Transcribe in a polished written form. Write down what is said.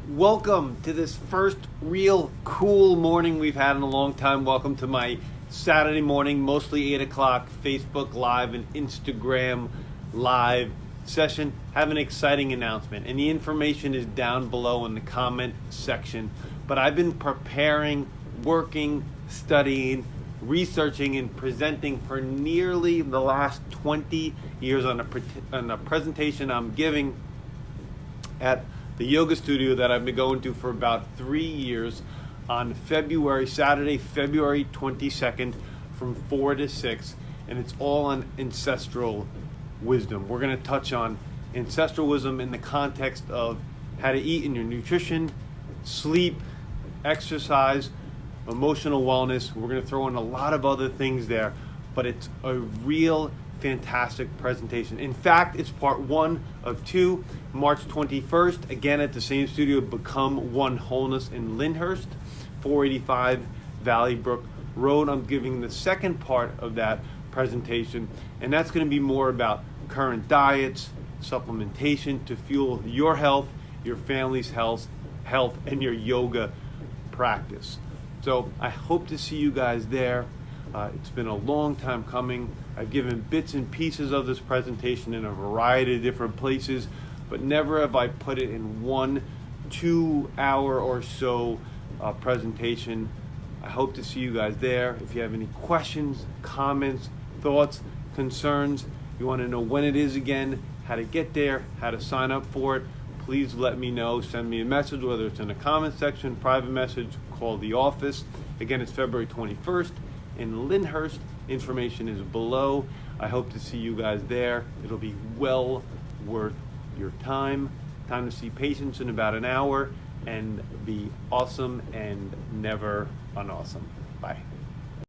Welcome to this first real cool morning we've had in a long time. Welcome to my Saturday morning, mostly 8 o'clock, Facebook Live and Instagram Live session. Have an exciting announcement, and the information is down below in the comment section. But I've been preparing, working, studying, researching, and presenting for nearly the last 20 years on a presentation I'm giving at the yoga studio that I've been going to for about 3 years on Saturday, February 22nd from 4 to 6, and it's all on ancestral wisdom. We're going to touch on ancestral wisdom in the context of how to eat and your nutrition, sleep, exercise, emotional wellness. We're going to throw in a lot of other things there, but it's a real fantastic presentation. In fact, it's part one of two. March 21st, again at the same studio, Become One Wholeness in Lyndhurst, 485 Valley Brook Road. I'm giving the second part of that presentation, and that's going to be more about current diets, supplementation to fuel your health, your family's health, and your yoga practice. So I hope to see you guys there. It's been a long time coming. I've given bits and pieces of this presentation in a variety of different places, but never have I put it in 1 2 hour or so presentation. I hope to see you guys there. If you have any questions, comments, thoughts, concerns, you want to know when it is again, how to get there, how to sign up for it, please let me know. Send me a message, whether it's in the comment section, private message, call the office. Again, it's February 21st in Lyndhurst. Information is below. I hope to see you guys there. It'll be well worth your time. Time to see patients in about an hour and be awesome and never unawesome. Bye.